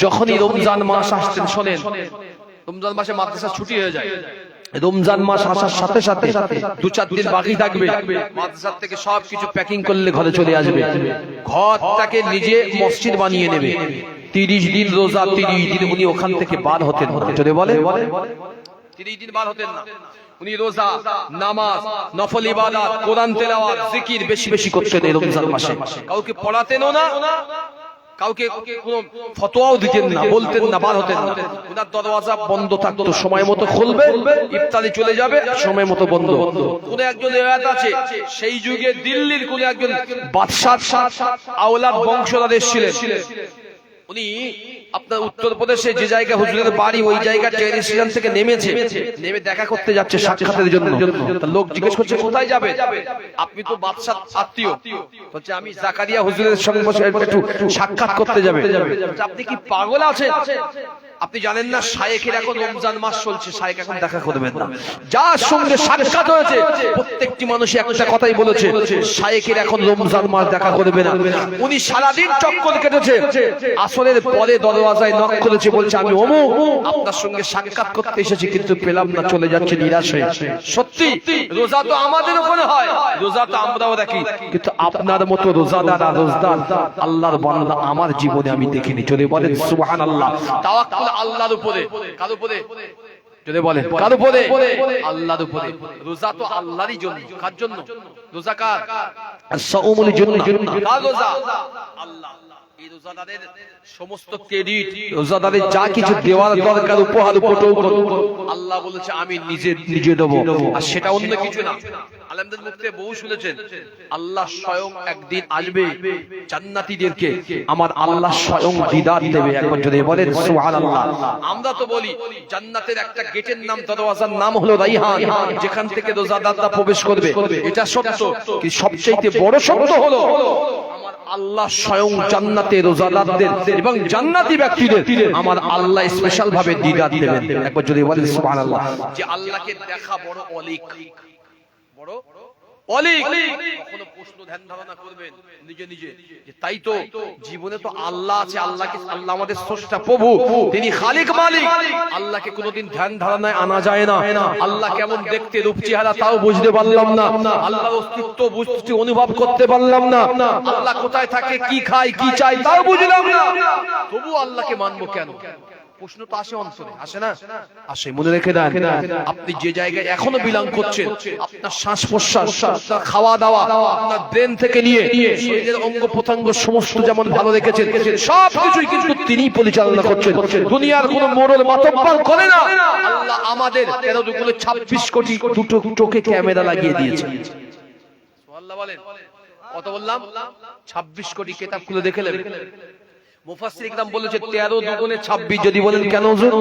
যখনই রমজান মাস আসতেন, শোনেন, রমজান মাসে মাদ্রাসা ছুটি হয়ে যায়। রমজান মাস আসার সাথে সাথে 2-4 দিন বাকি থাকবে, মাদ্রাসা থেকে সবকিছু প্যাকিং করলে ঘরে চলে আসবে, ঘরটাকে নিজে মসজিদ বানিয়ে নেবে। 30 দিন রোজা, 30 দিন উনি ওখান থেকে বার হতেন না। চলে বলে 30 দিন বার হতেন না। উনি রোজা, নামাজ, নফল ইবাদত, কোরআন তেলাওয়াত, জিকির বেশি বেশি করতেন এই রমজান মাসে। কাউকে পড়াতেনও না, কাউকে কোনো ফতোয়াও দিতেন না, বলতেন না, বার হতেন না। ওনার দরওয়াজা বন্ধ থাকতো, সময় মতো খুলবে, ইফতারি চলে যাবে, সময় মতো বন্ধ। কোন একজন রিওয়ায়াত আছে সেই যুগে দিল্লির কোন একজন বাদশাহ আওলাদ বংশধর এসেছিলেন। উনি আপনার উত্তরপ্রদেশে যে জায়গা হুজুরের বাড়ি, ওই জায়গা ট্রেন স্টেশন থেকে নেমেছে, নেমে দেখা করতে যাচ্ছে সাক্ষাতের জন্য। লোক জিজ্ঞেস করছে কোথায় যাবে? আপনি তো বাদশাহ আত্মীয়। বলছে আমি জাকারিয়া হুজুরের সঙ্গে বসে একটু সাক্ষাৎ করতে যাবে। আপনি কি পাগল আছেন? আপনি জানেন না শায়েখের এখন রমজান মাস চলছে, শায়েখ এখন দেখা করবেন না। যার সঙ্গে সাক্ষাৎ হয়েছে প্রত্যেকটি মানুষ একটা কথাই বলেছে, শায়েখের এখন রমজান মাস দেখা করবে না। উনি সারাদিন চক্কর কেটেছে, আসরের পরে দরওয়াজায় নক করেছে, বলছে আমি অমুক, আপনার সঙ্গে সাক্ষাৎ করতে এসেছি কিন্তু পেলাম না, চলে যাচ্ছে নিরাশ হয়ে। সত্যি রোজা তো আমাদের ওখানে হয়, রোজা তো আমরাও রাখি, কিন্তু আপনার মতো রোজাদার আর রোজদার আল্লাহর বান্দা আমার জীবনে আমি দেখিনি। চলে বলেন সুবহানাল্লাহ। তাওয়াক্কুল আল্লাহর উপরে, কার উপরে? যদি বলেন কার উপরে? আল্লাহর উপরে। রোজা তো আল্লাহরই জন্য। কার জন্য রোজা? কার? as-sawmul junnah। কার রোজা? আল্লাহ। এই রোজাদারের সমস্ত ক্রেডিট, রোজাদারের যা কিছু দেওয়ার দরকার, উপহার উপটৌকন, আল্লাহ বলেছে আমি নিজে দেব, আর সেটা অন্য কিছু না। আলেমদের মুখে বহু শুনেছেন, আল্লাহ স্বয়ং একদিন আসবে জান্নাতীদেরকে, আমার আল্লাহ স্বয়ং দিদার দেবে। একবার যদি বলেন সুবহানাল্লাহ। আমরা তো বলি জান্নাতের একটা গেটের নাম, দরওয়াজার নাম হলো রাইহান, যেখান থেকে রোজাদাররা প্রবেশ করবে। এটা সত্য, কি সবচেয়ে বড় সত্য হলো আল্লাহ স্বয়ং জান্নাতে রোজাদারদের এবং জান্নাতি ব্যক্তিদের আমার আল্লাহ স্পেশাল ভাবে দিদার দেবেন। একবার যদি বলেন সুবহানাল্লাহ। যে আল্লাহকে দেখা বড় অলিক, বড় অলিক কখনো প্রশ্ন ধ্যান ধারণা করবেন নিজে নিজে যে তাই তো জীবনে তো আল্লাহ আছে, আল্লাহকে আল্লাহ আমাদের স্রষ্টা প্রভু, তিনি খালিক মালিক, আল্লাহকে কোনোদিন ধ্যান ধারণায় আনা যায় না। আল্লাহ কেমন দেখতে, রূপ চেহারা তাও বুঝতে পারলাম না, আল্লাহর অস্তিত্ব বুঝতে অনুভব করতে পারলাম না, আল্লাহ কোথায় থাকে, কি খায়, কি চাই তাও বুঝলাম না, তবু আল্লাহকে মানবো কেন? প্রশ্ন তো আসে অন্তরে, আসে না? আসে। মনে রেখে দেন, আপনি যে জায়গায় এখনো বিলং করছেন, আপনার শ্বাস প্রশ্বাস, আপনার খাওয়া দাওয়া, আপনার ব্রেন থেকে নিয়ে শরীরের অঙ্গ প্রত্যঙ্গ সমস্ত যেমন ভালো রেখেছেন, সবকিছুই কিন্তু তিনিই পরিচালনা করছেন। দুনিয়ার কোন মোড়ল মাতব্বর করে না। আল্লাহ আমাদের 13 কোটি 26 কোটি দুটো চোখে ক্যামেরা লাগিয়ে দিয়েছেন। সুবহানাল্লাহ বলেন। কত বললাম? 26 কোটি। কিতাব খুলে দেখে নেবেন। মুফাসসির ইকরাম বলেছে 13 দুগুণে 26। যদি বলেন কেন হুজুর?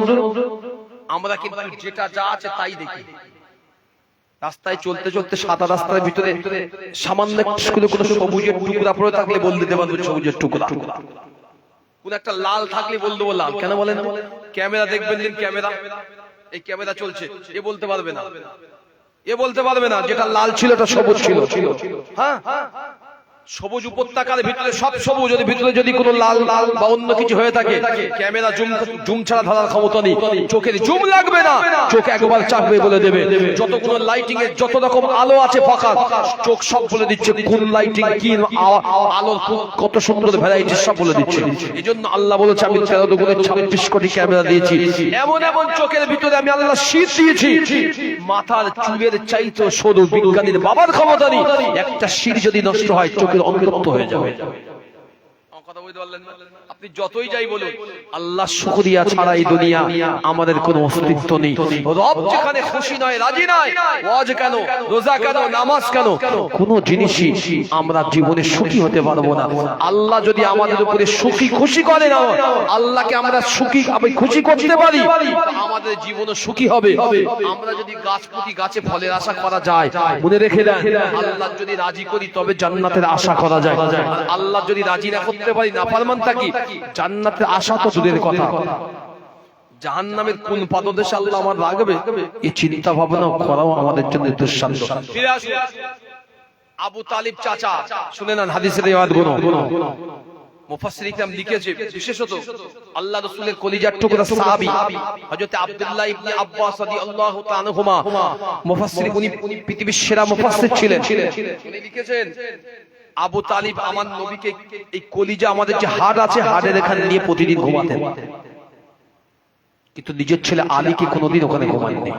আমরা কিন্তু যেটা যা আছে তাই দেখি। রাস্তায় চলতে চলতে সাদা রাস্তার ভিতরে সামান্য কোনো সবুজের টুকরা পড়ে থাকলে বল দিতে পারবো সবুজের টুকরা, কোন একটা লাল থাকলে বল দেবো লাল। কেন বলেন? ক্যামেরা দেখবেন, দিন ক্যামেরা, এই ক্যামেরা চলছে, এ বলতে পারবে না, এ বলতে পারবে না যেটা লাল ছিল এটা সবুজ ছিল। হ্যাঁ, সবুজ উপত্যকার ভিতরে সব সবুজ, যদি ভিতরে যদি কোনো লাল লাল বা অন্য কিছু হয়ে থাকে, ক্যামেরা জুম ছাড়া ধরার ক্ষমতা নেই, চোখের জুম লাগবে না, চোখ একবার চাপবে বলে দেবে। যতগুলো লাইটিং এর যত রকম আলো আছে ফাঁকা, চোখ সব বলে দিচ্ছে কোন লাইটিং কি আলোর কত সুন্দর ভ্যারাইটি সব বলে দিচ্ছে। এই জন্য আল্লাহ বলেছে আমি 13 দুগুণে 26 কোটি ক্যামেরা দিয়েছি। এমন এমন চোখের ভিতরে আমি আল্লাহ শীত দিয়েছি, মাথার চুলের চাইতে সরু। বিজ্ঞানীর বাবার ক্ষমতা নেই, একটা শির যদি নষ্ট হয় চোখের অন্তর্গত হয়ে যাবে। কথা বলতে পারলেন না? আপনি যতই যাই বলুন, আল্লাহ শুকরিয়া ছাড়া এই দুনিয়া আমাদের কোনো অস্তিত্ব নেই। রব যেখানে খুশি নয়, রাজি নয়, ওয়াজ কেন, রোজা কেন, নামাজ কেন, কোনো জিনিসই আমরা জীবনে সুখী হতে পারবো না। আল্লাহ যদি আমাদের উপরে সুখী খুশি করে না, আল্লাহকে আমরা সুখী আমি খুশি করতে পারি, আমাদের জীবনও সুখী হবে। আমরা যদি গাছ প্রতি গাছে ফলের আশা করা যায়, মনে রেখে দেন, আল্লাহ যদি রাজি করি তবে জান্নাতের আশা করা যায়। আল্লাহ যদি রাজি না করতে পারি, নাফরমান থাকি, জান্নাতের আশা তো দূরের কথা, জাহান্নামের কোন পাদদেশে আল্লাহ আমার রাখবে এই চিন্তা ভাবনা করাও আমাদের জন্য দুঃসাধ্য। ফিরে আসুন আবু তালিব চাচা, শুনে নেন হাদিসের রিওয়ায়াতগুলো। মুফাসসির ইকরাম লিখেছে, বিশেষত আল্লাহ রাসূলের কলিজার টুকরা সাহাবী হযরত আব্দুল্লাহ ইবনে আব্বাস রাদিয়াল্লাহু তাআলা আনহুমা, মুফাসসির উনি পৃথিবীর সেরা মুফাসসির ছিলেন। উনি লিখেছেন আবু তালিব আমার নবীকে এই কলিজা আমাদের যে হাড় আছে হাড়ের এখানে নিয়ে প্রতিদিন ঘুমাতেন, কিন্তু নিজের ছেলে আলীকে কোনোদিন ওখানে ঘুমাননি।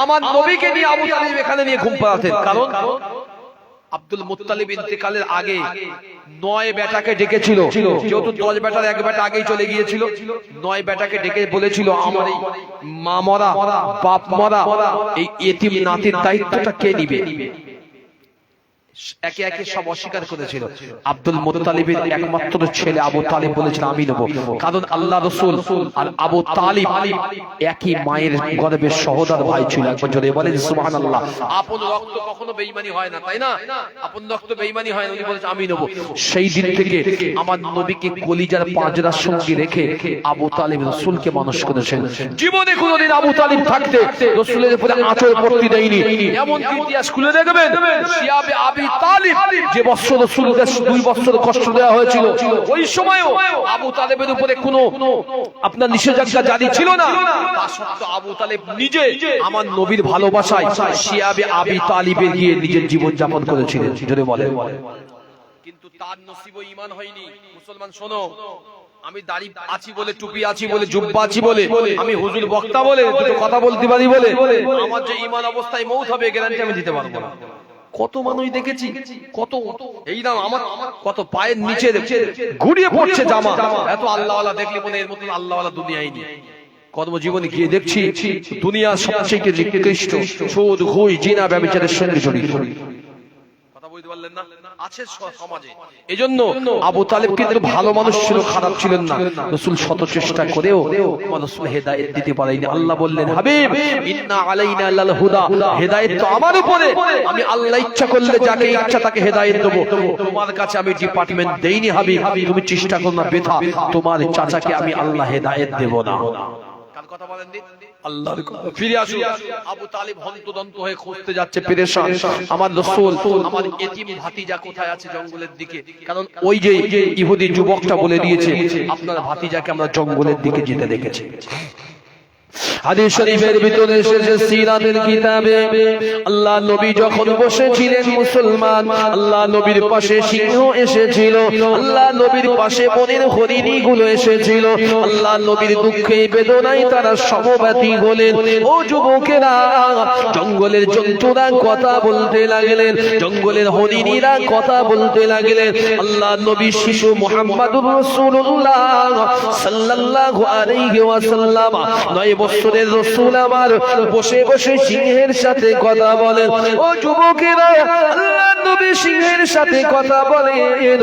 আমার নবীকে নিয়ে আবু তালিব এখানে নিয়ে ঘুম পাড়াতেন, কারণ আব্দুল মুত্তালিব ইন্তেকালের আগে 9 বেটাকে ডেকেছিল, যেহেতু 10 বেটার এক বেটা আগেই চলে গিয়েছিল, 9 বেটাকে ডেকে বলেছিল আমার এই মা মরা বাপ মরা এই এতিম নাতির দায়িত্বটা কে নিবে। একে একে সব অস্বীকার করেছিল। আব্দুল মুত্তালিবের একমাত্র ছেলে আবু তালিব বলেছিল আমি নেব, কারণ আল্লাহ রাসূল আর আবু তালিব একই মায়ের গর্ভের সহোদর ভাই ছিল। একবার জোরে বলেন সুবহানাল্লাহ। আপন রক্ত কখনো বেঈমানি হয় না, তাই না? আপন রক্ত বেঈমানি হয় না। উনি বলেছে আমি নেব। সেই দিন থেকে আমার নবীকে কলিজার পাঁজরার সঙ্গে রেখে আবু তালিব রাসূলকে মানুষ করেছেন। জীবনে কোনোদিন আবু তালিব থাকতে রাসূলের উপরে আঁচল পড়তে দেয়নি। এমন ইতিহাস খুলে দেখবেন, শিয়াবে আবি তালিব যে বছর রাসূলকে 2 বছর কষ্ট দেওয়া হয়েছিল, ওই সময়ও আবু তালেবের উপরে কোনো আপনার নিষেধাজ্ঞা জারি ছিল না। তা সত্ত্বেও আবু তালেব নিজে আমার নবীর ভালোবাসায় শিয়াবে আবি তালিবে গিয়ে নিজের জীবন যাপন করেছিলেন। যদি বলেন, কিন্তু তার নসিব ঈমান হয়নি। মুসলমান শোনো, আমি দাড়ি আছি বলে, টুপি আছি বলে, জুব্বা আছি বলে, আমি হুজুর বক্তা বলে, দুটো কথা বলতে পারি বলে আমার যে ঈমান অবস্থায় মউত হবে গ্যারান্টি আমি দিতে পারবো না। কত মানুষ দেখেছি, কত এই দাম আমার কত পায়ের নিচে ঘুরিয়ে পড়ছে জামা, এত আল্লাহওয়ালা দেখলে মনে এর মতো আল্লাহওয়ালা দুনিয়ায় নেই। কর্মজীবনে গিয়ে দেখছি দুনিয়ার সবচেয়ে নিকৃষ্ট সুদ ঘুষ জিনা ব্যভিচারের সঙ্গে জড়িত। কথা বলতে পারলেন না? আছে সমাজে। এজন্য আবু তালেব কিন্তু ভালো মানুষ ছিল, খারাপ ছিলেন না। রাসূল শত চেষ্টা করেও রাসূল হেদায়েত দিতে পারেনি। আল্লাহ বললেন হাবিব ইন্না আলাইনা লাল হুদা, হেদায়েত তো আমার উপরে, আমি আল্লাহ ইচ্ছা করলে যাকে ইচ্ছা তাকে হেদায়েত দেব। তোমার কাছে আমি ডিপার্টমেন্ট দেইনি হাবিব, তুমি চেষ্টা করো না, বেথা তোমার চাচাকে আমি আল্লাহ হেদায়েত দেব না। কথা বলেন দিন আল্লাহর কথা। ফিরে আসুন। আবু তালিব হন্তদন্ত হয়ে খুঁজতে যাচ্ছে পেরেশান, আমার রাসূল আমার এতিম ভাতিজা কোথায় আছে জঙ্গলের দিকে। কারণ ওই যে ইহুদি যুবকটা বলে দিয়েছে আপনার ভাতিজাকে আমরা জঙ্গলের দিকে যেতে দেখেছি। হাদিস শরীফের ভিতরে এসেছে সিরাতের কিতাবে আল্লাহ নবী যখন বসেছিলেন মুসলমান, আল্লাহ নবীর পাশে সিংহ এসেছিল, আল্লাহ নবীর পাশে বনের হরিণী গুলো এসেছিল। আল্লাহ নবীর দুঃখে বেদনায় তারা সমব্যথী হলেন। ও যুবকেরা, জঙ্গলের জন্তুরা কথা বলতে লাগলেন, জঙ্গলের হরিণীরা কথা বলতে লাগলেন। আল্লাহ নবী শিশু মুহাম্মদুর রাসূলুল্লাহ সাল্লাল্লাহু আলাইহি ওয়াসাল্লাম 9 বছরের রাসূল আমার বসে বসে সিংহের সাথে কথা বলেন। ও যুবকেরা, আল্লাহ নবী সিংহের সাথে কথা বলেন।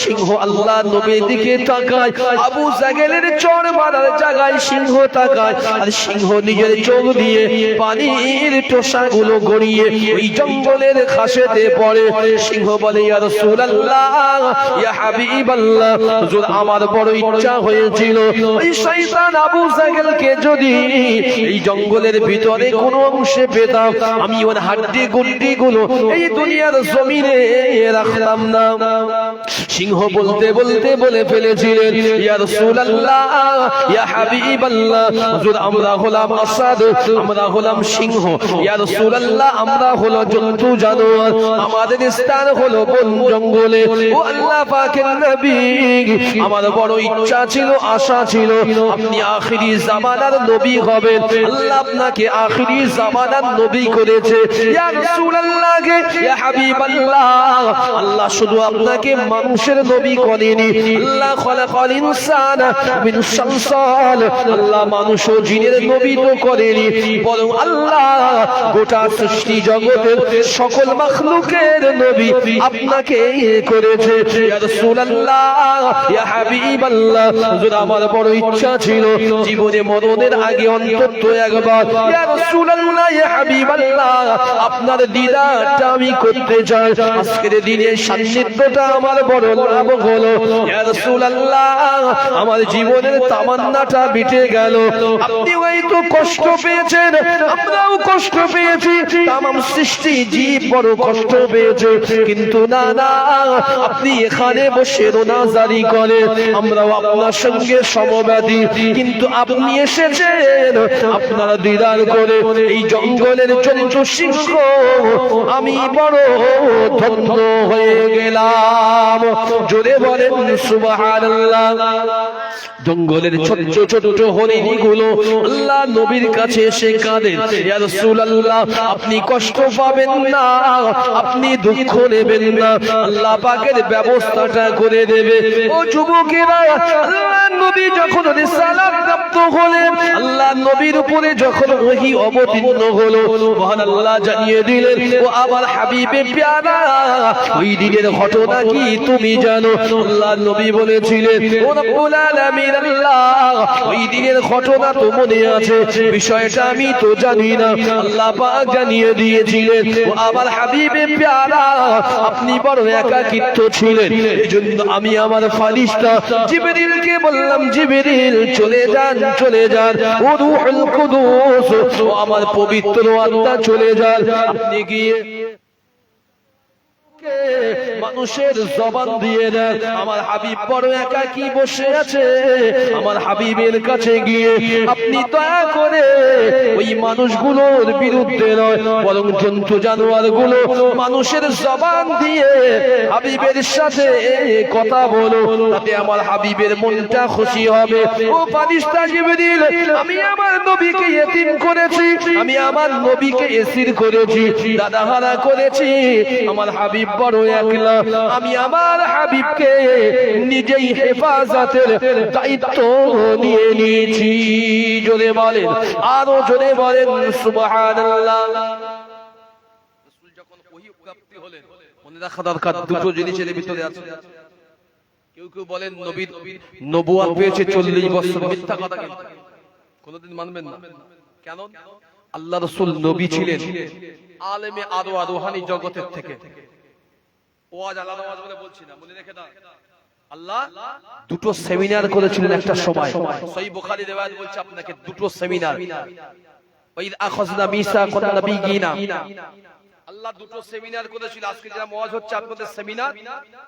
সিংহ আল্লাহ নবীর দিকে তাকায়, আবু জাহেলের চড় মারার জায়গায় সিংহ তাকায়, আর সিংহ নিজের চোখ দিয়ে পানির টোসাগুলো গড়িয়ে ওই জঙ্গলের খাসেতে পড়ে। সিংহ বলে, ইয়া রাসূলুল্লাহ, ইয়া হাবিবাল্লাহ, হুজুর আমার বড় ইচ্ছা হয়েছিল এই শয়তান আবু জাহেলকে যদি এই জঙ্গলের ভিতরে কোন অংশে পেতাম, আমি ওর হাড্ডি গুন্ডি গুলো এই দুনিয়ার জমিনে রাখতাম না। সিংহ বলতে বলতে বলে ফেলেছিলেন, ইয়া রাসূলুল্লাহ, ইয়া হাবিবাল্লাহ, হুজুর আমরা হলাম আসাদ, আমরা হলাম সিংহ। ইয়া রাসূলুল্লাহ, আমরা হলো জন্তু জানোয়ার, আমাদের স্থান হলো বন জঙ্গলে। ও আল্লাহ পাকের নবী, আমার বড় ইচ্ছা ছিল, আশা ছিল আপনি আখিরি জামানার নবী হবেন। আল্লাহ আপনাকে আখিরি জামানার নবী করেছে। ইয়া রাসূলুল্লাহ, ইয়া হাবিবাল্লাহ, আল্লাহ শুধু আপনাকে মানুষের নবী করেনি, আল্লাহ খলাকাল ইনসানা মিন সালসাল, আল্লাহ মানুষ ও জিনের নবী তো করেনি, বরং আল্লাহ গোটা সৃষ্টি জগতের সকল মাখলুকের নবী আপনাকে করেছে। ইয়া রাসূলুল্লাহ, ইয়া হাবিবাল্লাহ, হুজুর আমার বড় ইচ্ছা ছিল জীবনে মরণের আগে অন্তত একবার ইয়া রাসূলুল্লাহ, ইয়া হাবিবাল্লাহ, আপনার দিদারটা আমি করতে চাই। আজকের দিনে সান্নিধ্যটা আমার বড় লাভ হলো। ইয়া রাসূলুল্লাহ, আমার জীবনের তামান্নাটা মিটে গেল। আপনি হয়তো কষ্ট পেয়েছেন, আমরাও কষ্ট পেয়েছি, তামাম সৃষ্টি জীব বড় কষ্ট পেয়েছে, কিন্তু না না, আপনি এখানে বসে রোনাজারি করে আমরাও আপনার সঙ্গে সমব্যাধী, কিন্তু আপনি এসেছেন আপনারা দিদার করে এই জঙ্গলের জন্তু সিংহ, আমি বড় ধন্য হয়ে গেলাম। জোরে বলেন সুবহানাল্লাহ। জঙ্গলের ছোট ছোট হরিণী গুলো আল্লাহ নবীর কাছে এসে কাঁদেন, ইয়া রাসূলুল্লাহ, আপনি কষ্ট পাবেন না, আপনি দুঃখ নেবেন না, আল্লাহ পাকের ব্যবস্থাটা করে দেবে। ও যুবকেরা, আল্লাহ নবী যখন রিসালাত প্রাপ্ত হলেন, আল্লাহ নবীর উপরে যখন ওহী অবতীর্ণ হলো, মহান আল্লাহ জানিয়ে দিলেন, ও আমার হাবিবে প্যারা, ওই দিনের ঘটনা কি তুমি জানো? আল্লাহ নবী বলেছিলেন, ও রব্বুল আলামিন আল্লাহ, ওই দিনের ঘটনা তো মনে আছে, বিষয়টা আমি তো জানি না, আল্লাহ পাক জানিয়ে দিয়েছিলেন। ও আমার হাবিবে প্যারা, আপনি বড় একাকিত্ব ছিলেন, এজন্য আমি আমার ফারিস্তা জিবরিলকে বললাম, জিবরিল চলে যান, চলে যান, ও রূহুল কুদুস, ও আমার পবিত্র আত্মা চলে যান, আপনি গিয়ে মানুষের জবান দিয়ে দেন, আমার হাবিব বড় একাকী বসে আছে, আমার হাবিবের কাছে গিয়ে আপনি দয়া করে ওই মানুষগুলোর বিরুদ্ধে নয়, বরং জন্তু জানোয়ার গুলো মানুষের জবান দিয়ে হাবিবের সাথে কথা বলো, তাতে আমার হাবিবের মনটা খুশি হবে। ও ফারিস্তা জিবরিল, আমি আমার নবীকে ইতিম করেছি, আমি আমার নবীকে এসির করেছি, দাদাহারা করেছি, আমার হাবিব বড় একলা, আমি আমার হাবিবকে নিজেই হেফাজতের দায়িত্ব নিয়ে নিয়েছি। জোরে বলেন, আরো জোরে বলেন সুবহানাল্লাহ। রাসূল যখন ওহী প্রাপ্তি হলেন, মনে রাখা দরকার দুটো জিনিসের ভিতরে আছে। কেউ কেউ বলেন নবীর নবুয়ত পেয়েছে 40 বছর, মিথ্যা কথা, কিন্তু কোনদিন মানবেন না। কেন? আল্লাহ রাসূল নবী ছিলেন আলেমে আরওয়াহ, রূহানি জগতের থেকে। ওয়াজ আলাদা ওয়াজ বলে বলছি না, মনে রেখে দাও, আল্লাহ দুটো সেমিনার করেছিলেন একটা সময়। সহিহ বুখারী riwayat বলছে আপনাকে দুটো সেমিনার। ওয়াইদ আখাযনা মিসাকান নাবিয়িনা, আল্লাহ দুটো সেমিনার করেছিল। আজকে যারা ওয়াজ হচ্ছে আপনাদের সেমিনার,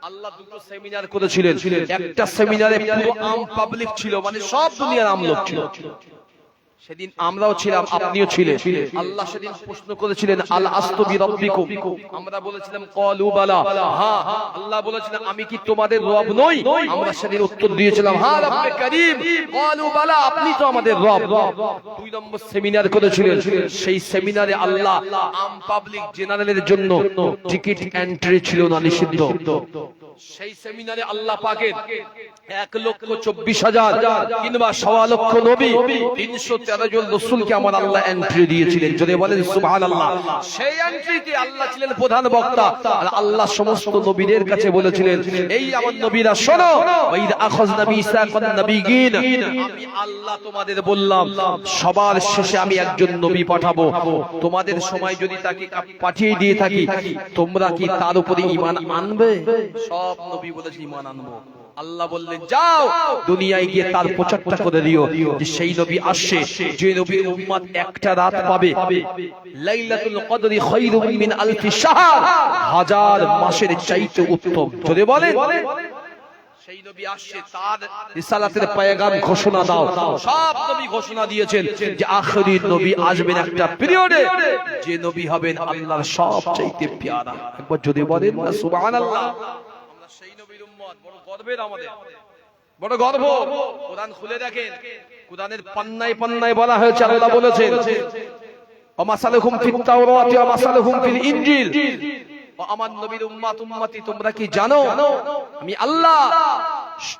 আল্লাহ দুটো সেমিনার করেছিলেন। একটা সেমিনারে পুরো আম পাবলিক ছিল, মানে সব দুনিয়ার আম লোক ছিল। সেদিন আমরাও ছিলাম, আপনিও ছিলেন। আল্লাহ সেদিন প্রশ্ন করেছিলেন আল আস্তু বিরাব্বিকুম, আমরা বলেছিলাম ক্বালু বালা, হ্যাঁ। আল্লাহ বলেছিলেন আমি কি তোমাদের রব নই? আমরা সেদিন উত্তর দিয়েছিলাম হ্যাঁ রব্বে কারীম। ক্বালু বালা, আপনি তো আমাদের রব। দুই নম্বর সেমিনার করেছিলেন। সেই সেমিনারে আল্লাহ আম পাবলিক জেনারেলের জন্য টিকিট এন্ট্রি ছিল না, নিষিদ্ধ। সেই সেমিনারে আল্লাহ পাকের 1,24,000 কিংবা 1.25 লক্ষ নবী, 313 জন রাসূলকে আমার আল্লাহ এন্ট্রি দিয়েছিলেন। যদি বলেন সুবহানাল্লাহ। সেই এন্ট্রিতে আল্লাহ ছিলেন প্রধান বক্তা, আর আল্লাহ সমস্ত নবীদের কাছে বলেছিলেন এই আমার নবীরা শোনো, ওয়াইদ আখাযনা মিসাকান নাবিয়িন, আমি আল্লাহ তোমাদের বললাম সবার শেষে আমি একজন নবী পাঠাবো। তোমাদের সময় যদি তাকে পাঠিয়ে দিয়ে থাকি, তোমরা কি তার উপরে ঈমান আনবে? সব নবী বলেছে ঈমান আনবো। আল্লাহ বললেন যাও দুনিয়ায় গিয়ে তার প্রচারটা করে দিও যে সেই নবী আসছে, যে নবীর উম্মত একটা রাত পাবে, লাইলাতুল কদরি খায়রুম মিন আলফি শাহর, 1000 মাসের চাইতে উত্তম। যদি বলেন সেই নবী আসছে, তার রিসালাতের পয়গাম ঘোষণা দাও। সব নবী ঘোষণা দিয়েছেন যে আখেরি নবী আসবেন একটা পিরিয়ডে, যে নবী হবেন আল্লাহর সবচাইতে পেয়ারা। একবার যদি বলেন না সুবহানাল্লাহ। আমরা সেই নবীর উম্মত, বড় গর্বের আমাদের, বড় গর্ব। কোরআন খুলে দেখেন, কোরআনের পান্নায় পান্নায় বলা হয়েছে, আল্লাহ বলেছেন ওয়া মাসালুহুম ফিত তাওরাতি ওয়া মাসালুহুম ফিল ইনজিল, আমার নবীর উম্মত উম্মতি তোমরা কি জানো আমি আল্লাহ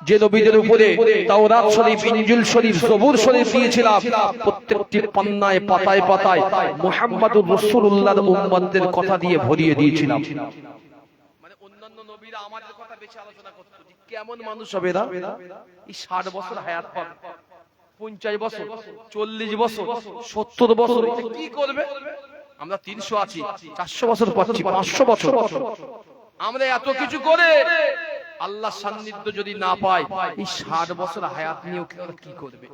যে নবীদের উপরে তাওরাত শরীফ, ইনজিল শরীফ, জবুর শরীফ দিয়েছিলাম, প্রত্যেকটি পান্নায় পাতায় পাতায় মুহাম্মাদুর রাসূলুল্লাহর উম্মতদের কথা দিয়ে ভরিয়ে দিয়েছিলাম। মানে অন্যান্য নবীরা আমাদের কথা বেশি আলোচনা করত যে কেমন মানুষ হবে এরা, এই 60 বছর হায়াত পাবে, 50 বছর, 40 বছর, 70 বছর, কি করবে? আমরা 300 আছি, 400 বছর পাচ্ছি, 500 বছর। আমরা এত কিছু করে আল্লাহ সান্নিধ্য যদি না পাই, এই 60 বছর হায়াত নিয়ে কি করবে?